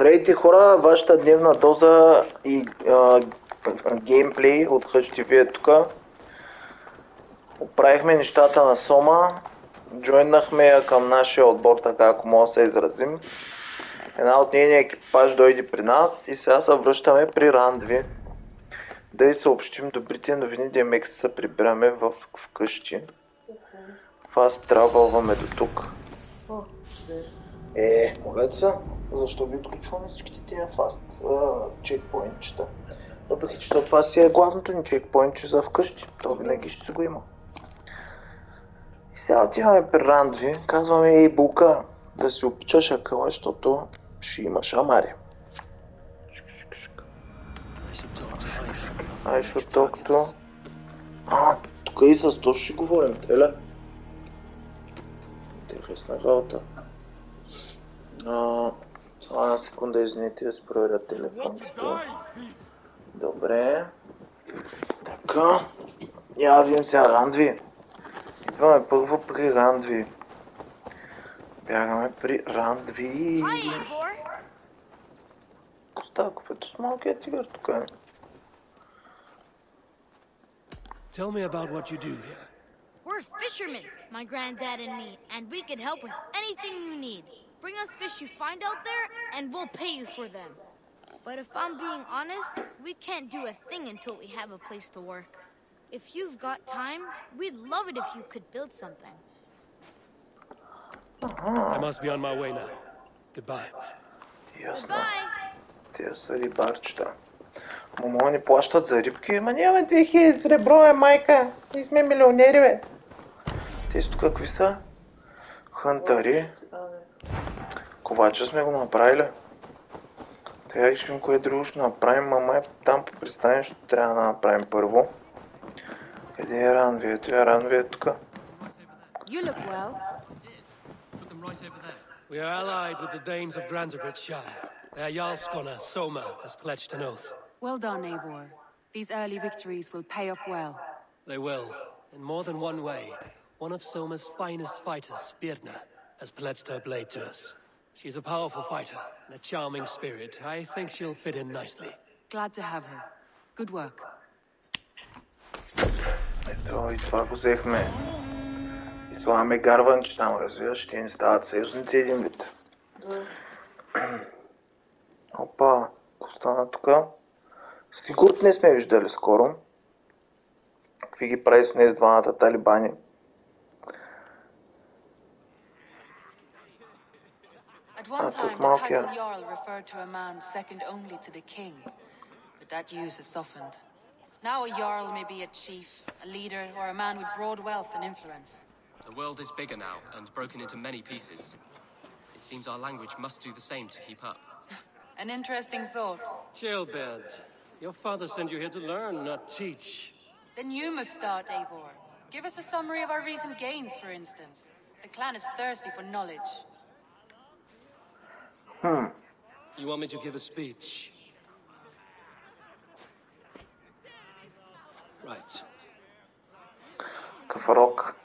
Здравейте хора, вашата дневна доза и геймплей от HTV е тук. Оправихме нещата на Сома, джойнахме я към нашия отбор, така ако мога да се изразим. Една от нейния екипаж дойде при нас и сега се връщаме при рандви. Да й съобщим добрите новини, демек се прибираме в къщи. Фаст травълваме до тук. Моля се, защо ги отключваме всичките тия фаст чекпоинтчета? Въпреки че това си е главното ни чекпоинтче за вкъщи, то винаги ще си го има. И сега отиваме при рандви, казваме ей булка, да си опичаш акъла, защото ще има шамари. I should talk to... тук и с то ще говорим, теля. Интересна работа. Една секунда, извините, да си проверя телефончето. Добре. Така. Я видим сега рандви. Идваме първо при рандви. Бягаме при рандви. Става купето с малкият тигър тук е. Tell me about what you do here. We're fishermen, my granddad and me, and we can help with anything you need. Bring us fish you find out there, and we'll pay you for them. But if I'm being honest, we can't do a thing until we have a place to work. If you've got time, we'd love it if you could build something. I must be on my way now. Goodbye. Goodbye. Тия са рибарчета. Мамо ни плащат за рибки, ма нямаме 2000 сребро, майка. Ние сме милионери, бе. Тези тук какви са? Хантари. Ковача сме го направили. Тега виждам кое друго ще направим, мама е там по пристанището трябва да направим първо. Къде е ранви? Ето е ранви е тук. We are allied with the Danes of Grantebridgeshire. Their Jarl Skona, Soma, has pledged an oath. Well done, Eivor. These early victories will pay off well. They will, in more than one way. One of Soma's finest fighters, Birna, has pledged her blade to us. She's a powerful fighter and a charming spirit. I think she'll fit in nicely. Glad to have her. Good work. Ето и това го взехме. И слагаме гарванче там, развиваш, те ни стават съюзници един вид. Опа, остана тука. Сигурно не сме виждали скоро. Какви ги прави с днес двамата талибани. At one time, the title Jarl referred to a man second only to the king, but that use has softened. Now a Jarl may be a chief, a leader, or a man with broad wealth and influence. The world is bigger now and broken into many pieces. It seems our language must do the same to keep up. An interesting thought. Chill, Bed. Your father sent you here to learn, not teach. Then you must start, Eivor. Give us a summary of our recent gains, for instance. The clan is thirsty for knowledge. You want me to give a speech? Right. Кафарок.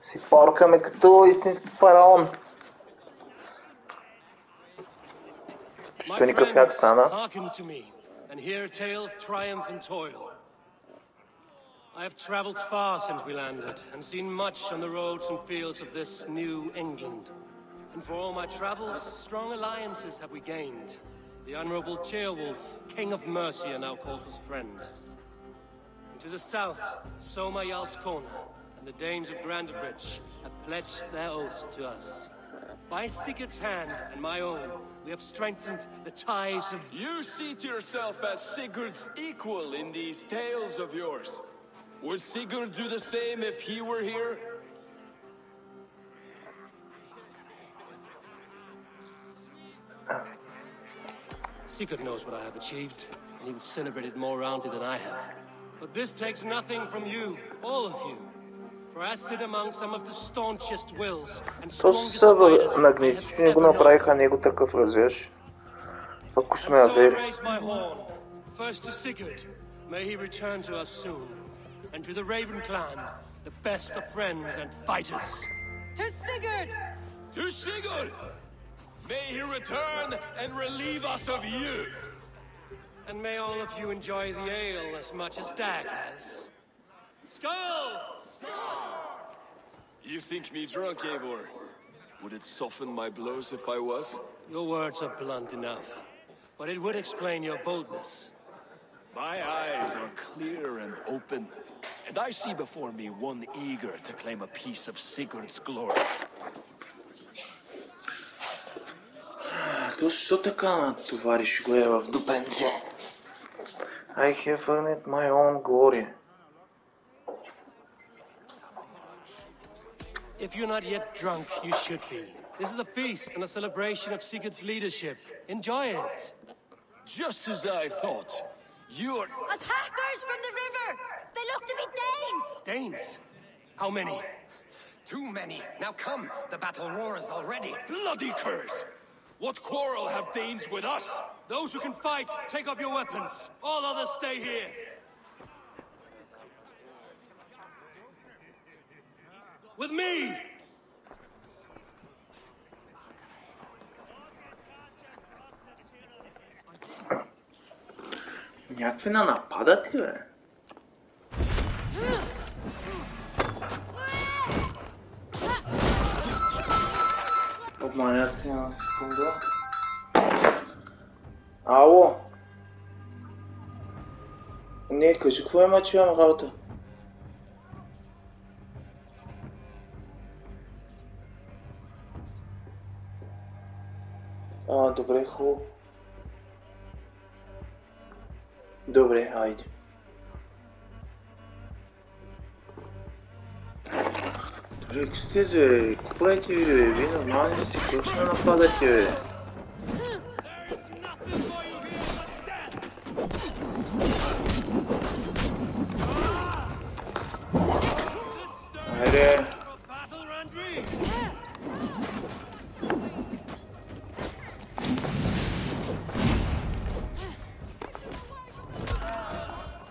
Си поркаме като истински фараон. Що никакъв как стана? Hearken to me and hear a tale of triumph and toil. I have traveled far since we landed and seen much on the roads and fields of this new England. And for all my travels, strong alliances have we gained. The honorable Ceolwulf, King of Mercia, now calls us friend. And to the south, Soma Jarlskona and the Danes of Grantebridge have pledged their oaths to us. By Sigurd's hand and my own, we have strengthened the ties of... You see to yourself as Sigurd's equal in these tales of yours. Would Sigurd do the same if he were here? Sigurd knows what I have achieved, and he will celebrate it more roundly than I have. But this takes nothing from you, all of you. For I sit among some of the staunchest wills and strongest fighters I have ever known. So I raise my horn, first to Sigurd, may he return to us soon, and to the Raven clan, the best of friends and fighters. To Sigurd! To Sigurd! May he return and relieve us of you. And may all of you enjoy the ale as much as Dag has. Skull! You think me drunk, Eivor? Would it soften my blows if I was? Your words are blunt enough, but it would explain your boldness. My eyes are clear and open, and I see before me one eager to claim a piece of Sigurd's glory. Защо така натовариш го е в дупенце? I have earned my own glory. If you're not yet drunk, you should be. This is a feast and a celebration of Sigurd's leadership. Enjoy it. Just as I thought. You're... Attackers from the river! They look to be Danes! Danes? How many? Too many. Now come. The battle roars already. Bloody curse! What quarrel have Danes with us? Those who can fight, take up your weapons. All others stay here. With me! Някакви на нападат ли, бе? Обманят си на секунда. Ало! Не, кажи, какво има, че имам работа? Добре, хубаво. Добре, айде. Добре, какво сте, бе? Купайте ви, бе? Вие нормални сте, какво ще ме нападате, бе? Айде.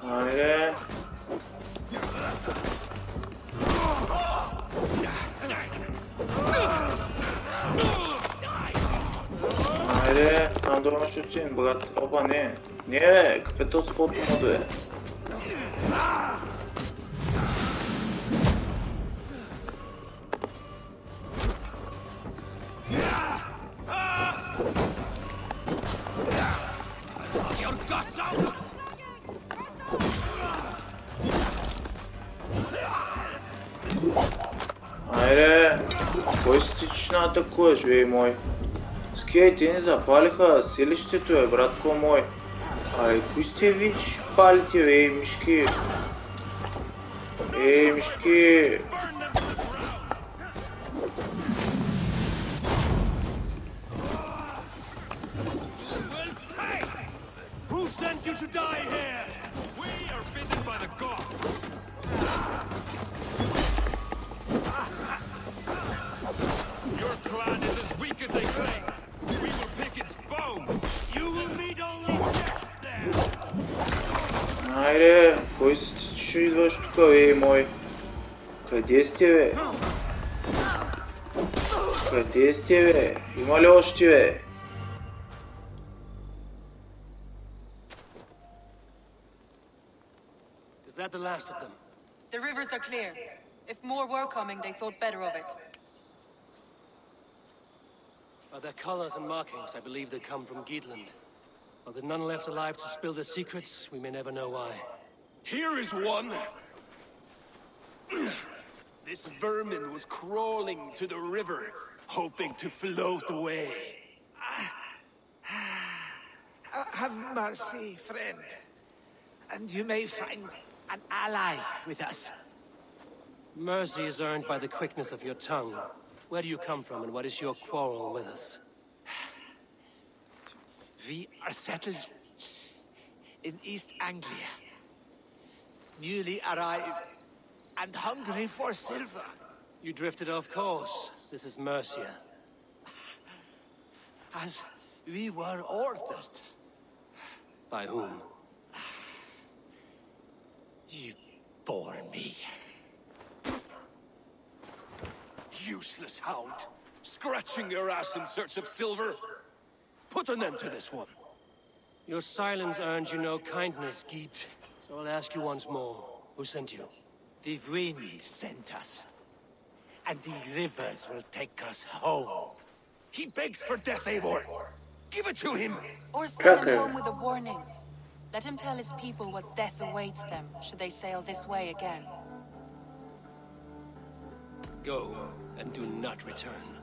Айде. Айде, там долу ще отидем, брат. Опа, не. Не, бе, какъв е този фото мода, бе? Айде, кой си ти, че не атакуваш, бе, мой? Скей, те ни запалиха селището, бе, братко мой. Ай, кои сте ви, че ще палите, бе, ей, мишки? Ей, мишки! Who sent you to die here? We are bidden by the gods. Your clan is as weak as they claim. We will pick its bone. You will meet only death there. Айде, кой си ти, че ще идваш тук, бе, мой? Къде сте, бе? Къде сте, бе? Има ли още, бе? Is that the last of them? The rivers are clear. If more were coming, they thought better of it. By their colors and markings, I believe they come from Geatland. But with none left alive to spill their secrets, we may never know why. Here is one. This vermin was crawling to the river, hoping to float away. Have mercy, friend. And you may find an ally with us. Mercy is earned by the quickness of your tongue. Where do you come from, and what is your quarrel with us? We are settled in East Anglia. Newly arrived and hungry for silver. You drifted off course. This is Mercia. As we were ordered. By whom? You bore me. Useless hound. Scratching your ass in search of silver? Put an end to this one. Your silence earned you no kindness, Geet. So I'll ask you once more. Who sent you? The wind sent us. And the rivers will take us home. He begs for death, Eivor. Give it to him. Or send him home with a warning. Let him tell his people what death awaits them should they sail this way again. Go, and do not return.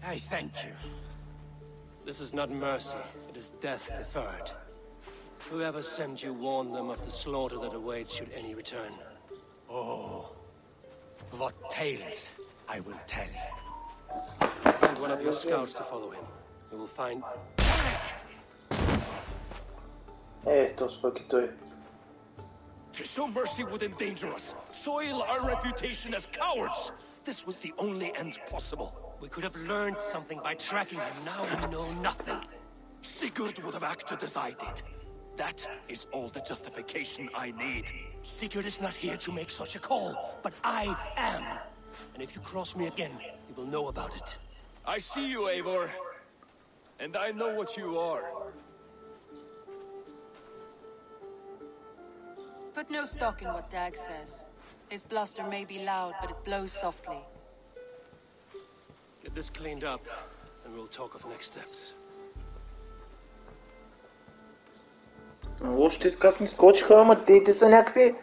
I thank you. This is not mercy, it is death deferred. Whoever sent you warned them of the slaughter that awaits should any return. Oh, what tales I will tell. Send one of your scouts to follow him. You will find... Този пък и той. To show mercy would endanger us, soil our reputation as cowards. This was the only end possible. We could have learned something by tracking him. Now we know nothing. Sigurd would have acted as I did. That is all the justification I need. Sigurd is not here to make such a call, but I am. And if you cross me again, you will know about it. I see you, Eivor. And I know what you are. Put no stock in what Dag says. His bluster may be loud, but it blows softly. Get this cleaned up, and we'll talk of next steps. Лошите как ни скочиха, ама те са някакви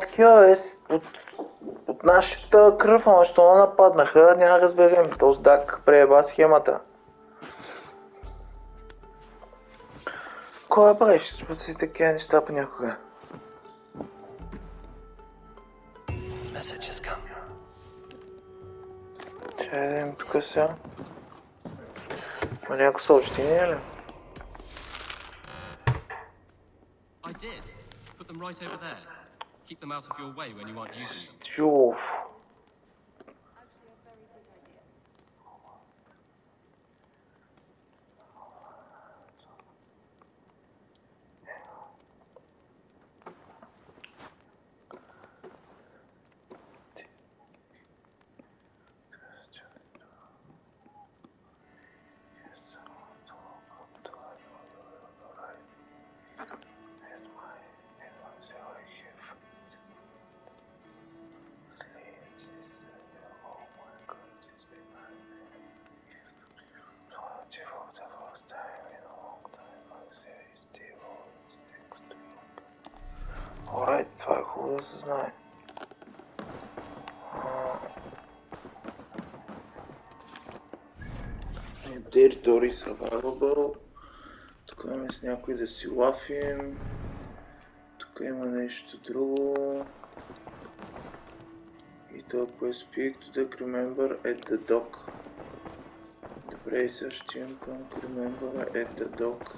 такива от нашата кръв, ама що нападнаха, няма разберем. Този Даг прееба схемата. Кой правиш? Ще си такива неща понякога. Ще видим тук сега. Има някакво съобщение ли? I did. Put them right over there. Keep them out of your way when you aren't using them. Чув. Alright, това е хубаво да се знае. Territory Survivable. Тук имаме с някой да си лафим. Тук има нещо друго. И това quest speak to the crew member at the dock. Добре, и сега ще имам към crew member at the dock.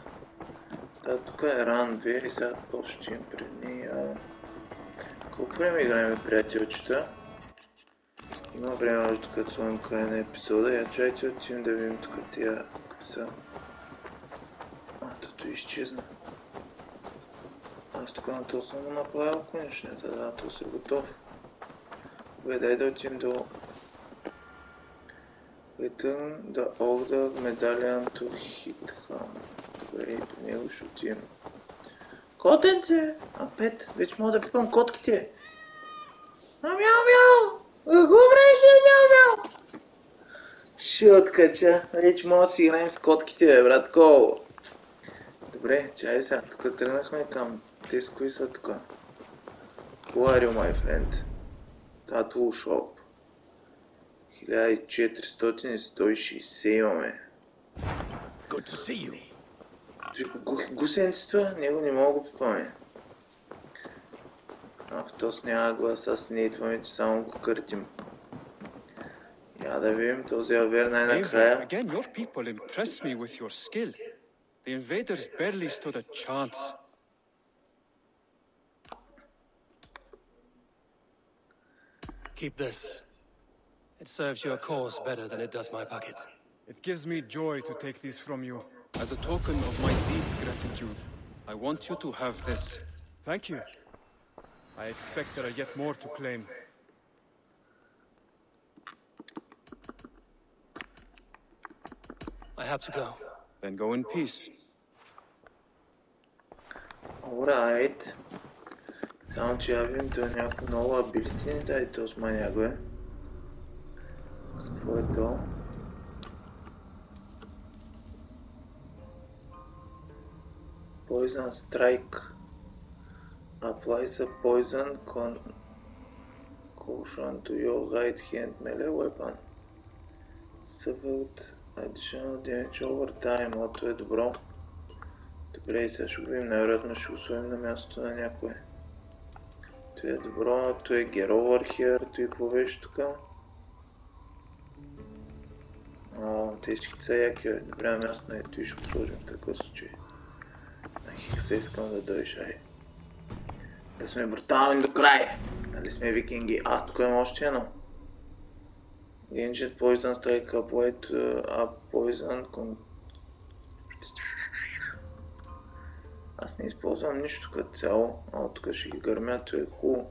Тук е ран 2 и сега по-ще имам пред нея. Колко време играем, приятелчета? Има време още като сложим край на епизода. Я чайте отивам да видим тук тия какви са. Тато изчезна. Аз тук на то съм го направил конечнията, да, то се готов. Добре, дай да отидем до Return the Order Medallion to Hitham. Добре, и по него ще отидем. Котенце! Пет, вече мога да пипам котките. Мяу, мяу! Го врежи, мяу, мяу! Ще откача. Вече мога да си играем с котките, бе, братко. Добре, чай сега. Тук тръгнахме към тези, кои са тук. Who are you, my friend? Tattoo Shop. 1460 имаме. Good to see you. Гусеницето, него не мога да го пипаме. Ако тос няма глас, аз не идваме, че само го къртим. Я да видим този авер най-накрая. Again, your people impress me with your skill. The invaders barely stood a chance. Keep this. It serves your cause better than it does my pocket. It gives me joy to take these from you. As a token of my deep gratitude, I want you to have this. Thank you. I expect there are yet more to claim. I have to go. Then go in peace. Alright. Само че я видим, той е някакво много абилити, не дай този маняк, бе. Какво е то? Poison Strike. Applies a poison caution to your right hand melee weapon. Suffered additional damage over time. Ото е добро. Добре, сега ще го видим. Най-вероятно ще го сложим на мястото на някой. То е добро. То е Get Over Here. То и какво беше тук? Те всички са яки, бе. Добре, на място на ето и ще го сложим в такъв случай. На хикса искам да дойш, ай. Да сме брутални до край. Нали сме викинги? Тук има още едно. Ancient Poison Strike Applied Up Poison. Аз не използвам нищо като цяло. Тук ще ги гърмя, то е хубаво.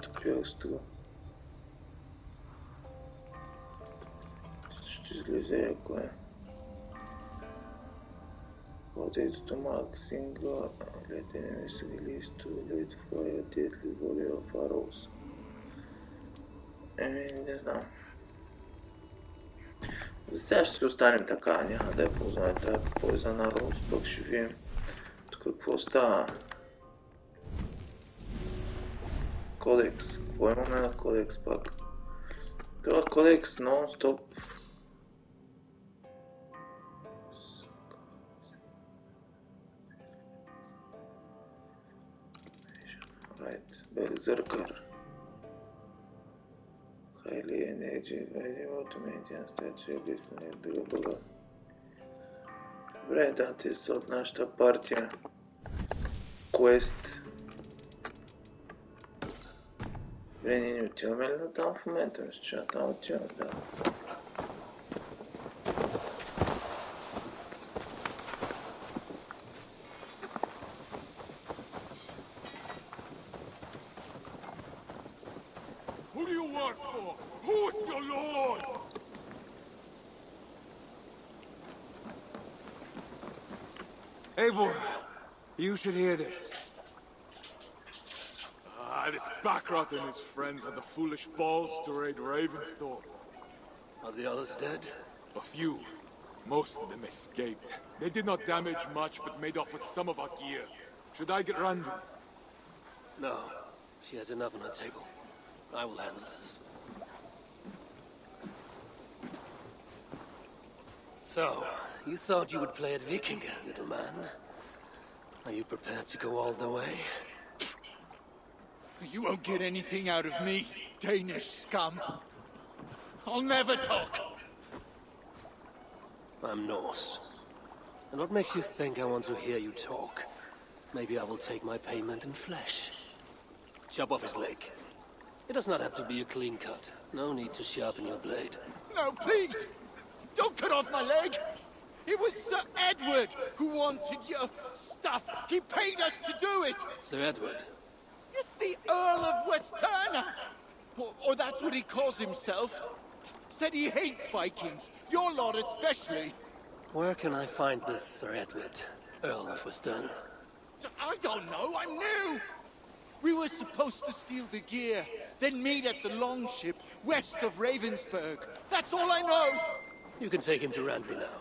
Топил с това. Ще излезе ако е. Potato to mark single, let enemies release to let fire deadly volley of arrows. Не знам. За сега ще си останем така, няма да я ползваме тази Poison Arrows, пък ще видим тук какво става. Кодекс. Какво имаме на кодекс пак? Това кодекс нон-стоп. Berserker. Highly energy, variable to maintain statue, listening to the bug. Добре, да, те са от нашата партия. Quest. Добре, ние не отиваме ли на там в момента? Мисля, че там отиваме, да. Eivor, you should hear this. This Baccarat and his friends had the foolish balls to raid Ravensthorpe. Are the others dead? A few. Most of them escaped. They did not damage much, but made off with some of our gear. Should I get Randall? No. She has enough on her table. I will handle this. So, you thought you would play at Viking, little man? Are you prepared to go all the way? You won't get anything out of me, Danish scum. I'll never talk. I'm Norse. And what makes you think I want to hear you talk? Maybe I will take my payment in flesh. Chop off his leg. It does not have to be a clean cut. No need to sharpen your blade. No, please! Don't cut off my leg! It was Sir Edward who wanted your stuff. He paid us to do it! Sir Edward? Yes, the Earl of Westerna! Or that's what he calls himself. Said he hates Vikings, your lot especially. Where can I find this Sir Edward, Earl of Westerna? I don't know, I'm new! We were supposed to steal the gear, then meet at the longship west of Ravensburg. That's all I know! You can take him to Randry now.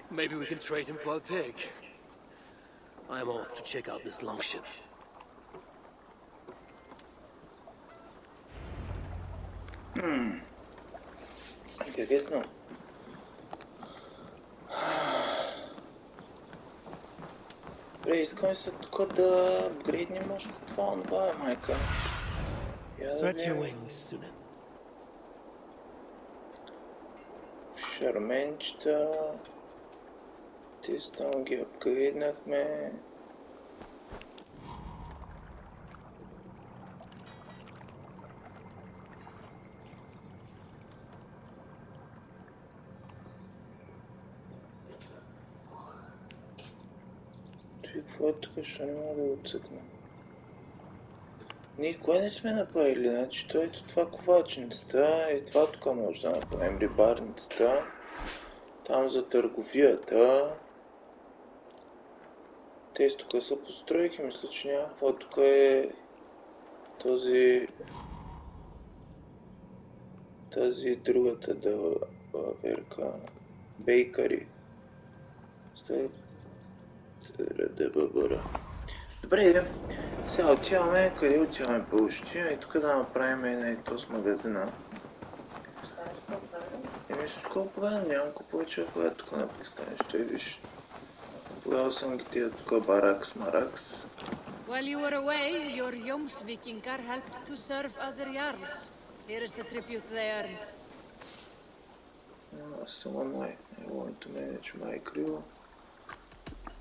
Maybe we can trade him for a pig. I'm off to check out this longship. Интересно. Добре, искаме се тук да апгрейднем още това, майка. Stretch your wings, Sunan. Шарменчета. Те там ги апгрейднахме. Какво е тук, ще не мога да го цъкна. Ние кое не сме направили, значи то ето това ковачницата и това тук може да направим, рибарницата, там за търговията. Те тук са постройки, мисля, че няма какво, тук е тази другата верка, бейкари. Добре, сега отиваме, къде отиваме по-ущи и тук да направим една с магазина. Всичко правилно, нямам ко повече да правя тук на пристанището и виж. Тогава съм ги тия тук баракс-маракс. While you were away, your Jomsvikingar helped to serve other jarls. Here is the tribute they earned. Still on my, I want to manage my crew.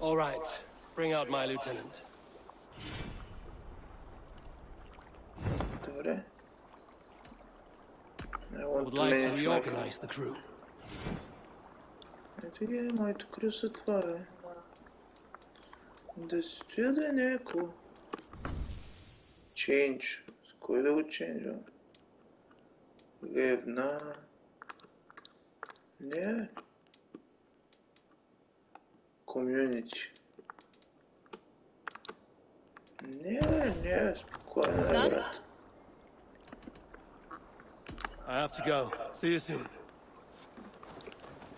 All right, bring out my lieutenant. Добре. I would like to reorganize the crew. Ето ги е, моето крю са това е. Да си стоя да е някакво. Change. С кой да го ченджам? Ревна. Не. Community. Не, спокойно е, брат. I have to go. See you soon.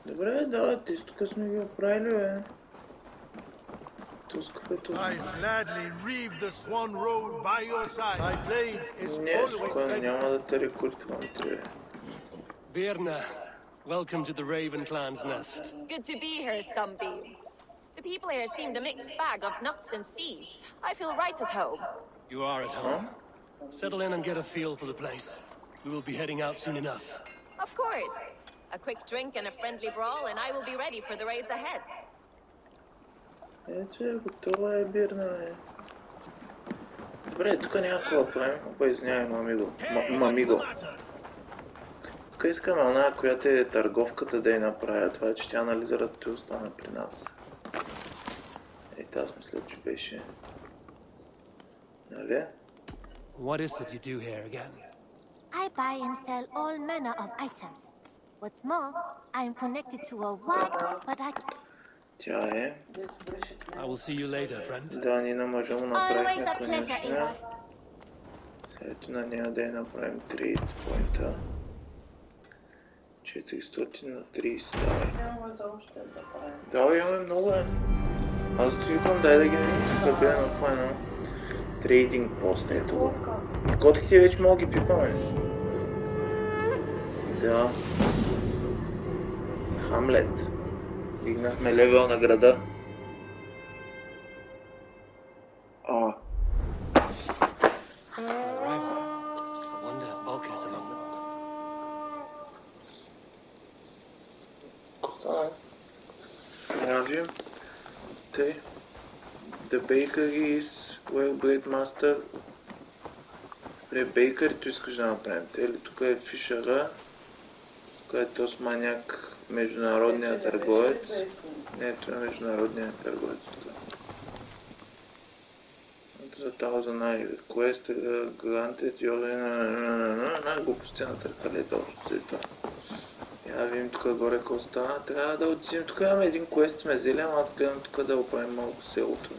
Добре, да, ти тук сме ги оправили, бе. I gladly reave the Swan Road by your side. My blade is always ready. Няма да те рекрутвам, трябва. Birna, welcome to the Raven clan's nest. Good to be here, Sunbeam. The people here seemed a mixed bag of nuts and seeds. I feel right at home. You are at home. Settle in and get a feel for the place. We will be heading out soon enough. Of course. A quick drink and a friendly brawl, and I will be ready for the raids ahead. Готова е Бирна, бе. Добре, тук няма какво да правим. Опа, извинявай, мамиго. Тук искаме она, която е търговката да я направя. Това е, че тя анализират и остана при нас. Ето, аз мисля, че беше. Нали? What is it you do here again? I buy and sell all manner of items. What's more, I am connected to a wide, but I... Тя е. I will see you later, friend. Да, ние на мъжа му направихме конечна. Ето на нея да я направим трейд поинта. 400 на 30, давай. Да, имаме много, е. Аз да викам, дай да ги скъпя на това едно трейдинг пост, ето го. Котките вече мога ги пипаме. Да. Хамлет. Дигнахме левел на града. The bakery is where bread master. Добре, бейкърито искаш да направим. Или тук е фишера, тук е този маняк, международният търговец. Не, това е международният търговец тук. За тази най-реквест, грантът и най-глупости на търкалета общо за това. Я видим тук горе какво става. Трябва да отидем. Тук имаме един квест сме взели, ама аз гледам тук да оправим малко селото.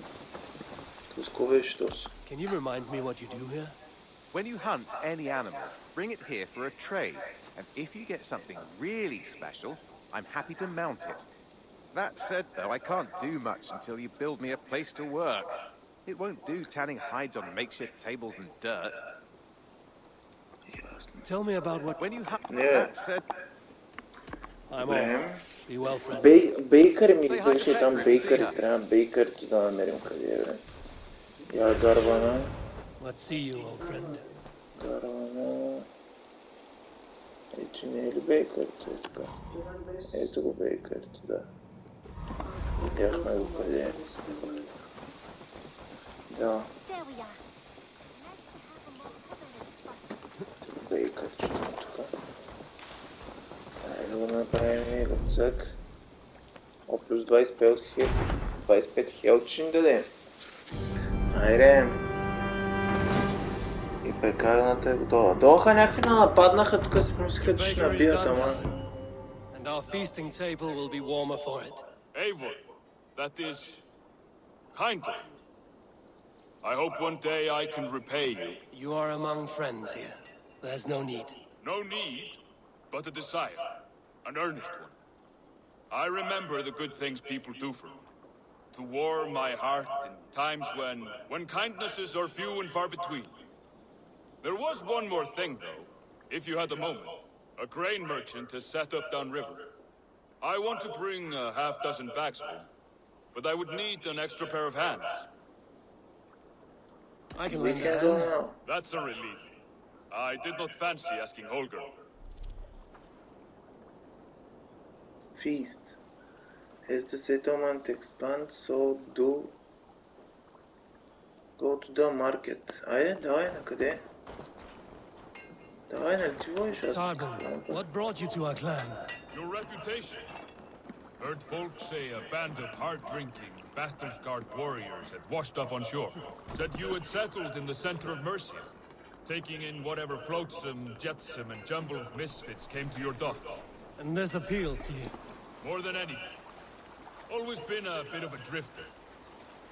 Туско беше този. Can you remind me what you do here? When you hunt any animal, bring it here for a trade. And if you get something really special, I'm happy to mount it. That said, though, I can't do much until you build me a place to work. It won't do tanning hides on makeshift tables and dirt. Tell me about what... When you hunt... That said... I'm off. Be well, friend. Бейкър ми излъжи там бейкър и трябва бейкърто да намерим къде е. Я гарвана. Let's see you, old friend. Гарвана. Ето не е ли бейкърто? Е така. Ето го бейкърто, да. Видяхме го къде е. Да. Ето бейкърчето е тук. Айде да го направим и ръцък. О, плюс 25 хелт ще ни даде. Айде. Пекарната е готова. Долаха някакви да нападнаха, тук си помислиха, че ще набият, ама... And our feasting table will be warmer for it. Eivor, that is kind of you. I hope one day I can repay you. You are among friends here. There's no need. No need, but a desire. An earnest one. I remember the good things people do for me. To warm my heart in times when kindnesses are few and far between. There was one more thing, though, if you had a moment. A grain merchant has set up downriver. I want to bring a half-dozen bags home, but I would need an extra pair of hands. I can lend a hand. That's a relief. I did not fancy asking Holger. Feast. As the settlement expands, so do... Go to the market. Айде, давай, на къде? Давай, нали ти водиш аз? What brought you to our clan? Your reputation. Heard folks say a band of hard-drinking, battle-scarred warriors had washed up on shore. Said you had settled in the center of Mercia, taking in whatever flotsam, jetsam, and jumble of misfits came to your docks. And this appealed to you? More than anything. Always been a bit of a drifter.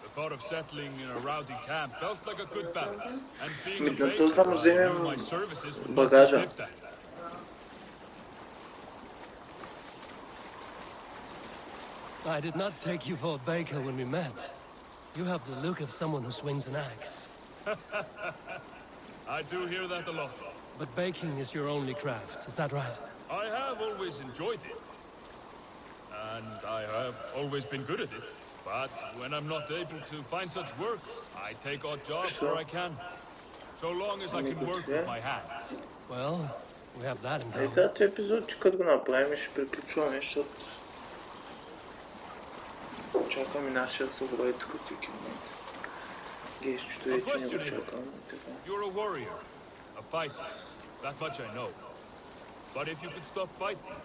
The thought of settling in a rowdy camp felt like a good balance. And being a baker, I knew my services would not be sniffed at. I did not take you for a baker when we met. You have the look of someone who swings an axe. I do hear that a lot. But baking is your only craft, is that right? I have always enjoyed it. And I have always been good at it. But when I'm not able to find such work, I take odd jobs where I can. So long as I can work with my hands. Well, we have that in common. Следващия епизод, че като го направим, ще приключваме, защото... Чакам и нашия съброй тук всеки момент. Гейшчето е, че не го чакам. You're a warrior, a fighter. That much I know. But if you could stop fighting,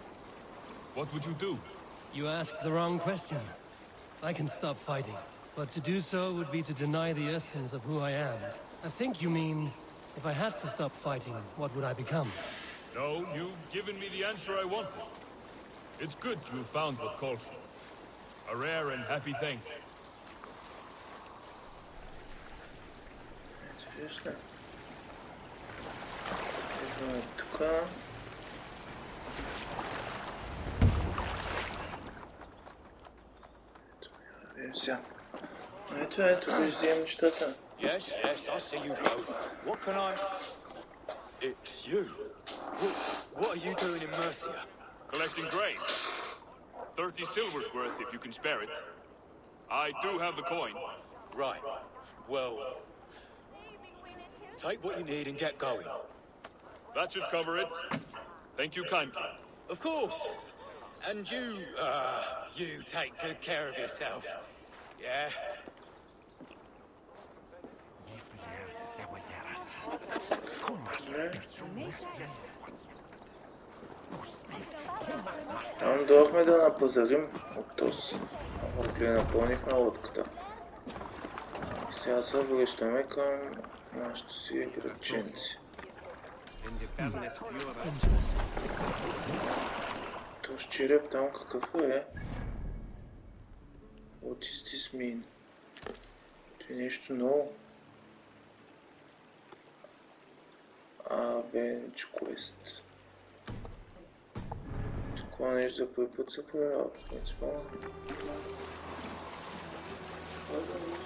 what would you do? You asked the wrong question. I can stop fighting, but to do so would be to deny the essence of who I am. I think you mean, if I had to stop fighting, what would I become? No, you've given me the answer I wanted. It's good you found what calls you. A rare and happy thing. Интересно. Тук. Сега. Ето, виждам нещата. Yes, I see you both. What can I... It's you. What are you doing in Mercia? Collecting grain. 30 silver's worth if you can spare it. I do have the coin. Right. Well... Take what you need and get going. That should cover it. Thank you kindly. Of course. And you take good care of yourself. Yeah? Там дойдохме да напазарим от този. Ако напълнихме лодката. Сега се връщаме към нашите си градченци. Този череп там какъв е? What is this mean? Това е нещо ново. Bench quest. Такова нещо за първи път се проявява, принципално.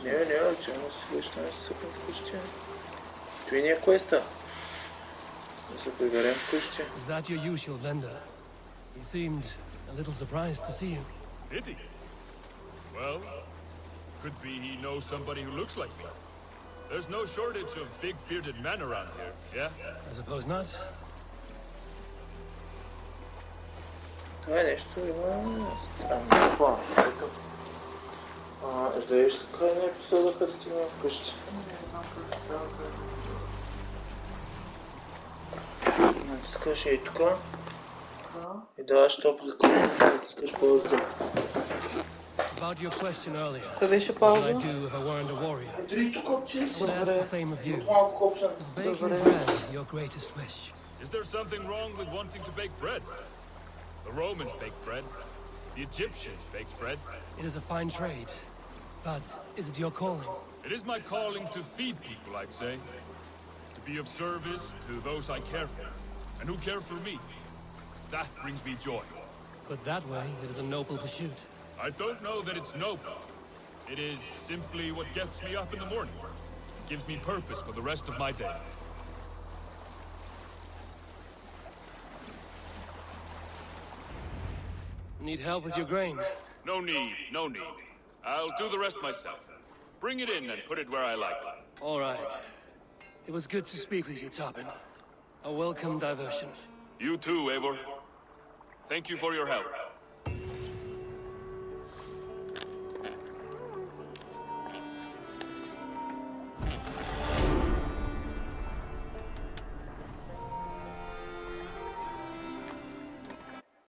Не, отиваме се връщаме се съпнем вкъщи. Това не е квеста. Да се приберем вкъщи. Is that your usual vendor? He seemed a little surprised to see you. Did he? Well, could be he knows somebody who looks like me. There's no shortage of big bearded men around here, yeah? I suppose not. Това е нещо странно. План. Ждаеш край на епизода, като стигнем вкъщи. Натискаш и тук. И даваш топ за къде. Натискаш по-въздух. About your question earlier, Къде беше what would I пауза? do if I weren't a warrior? Дори тук копче I would ask the same of you. Малко копче Is baking bread your greatest wish? Is there something wrong with wanting to bake bread? The Romans baked bread. The Egyptians baked bread. It is a fine trade, but is it your calling? It is my calling to feed people, I'd say. To be of service to those I care for, and who care for me. That brings me joy. Put that way, it is a noble pursuit. I don't know that it's noble. It is simply what gets me up in the morning. It gives me purpose for the rest of my day. Need help with your grain? No need, no need. I'll do the rest myself. Bring it in and put it where I like. All right. It was good to speak with you, Toppin. A welcome diversion. You too, Eivor. Thank you for your help.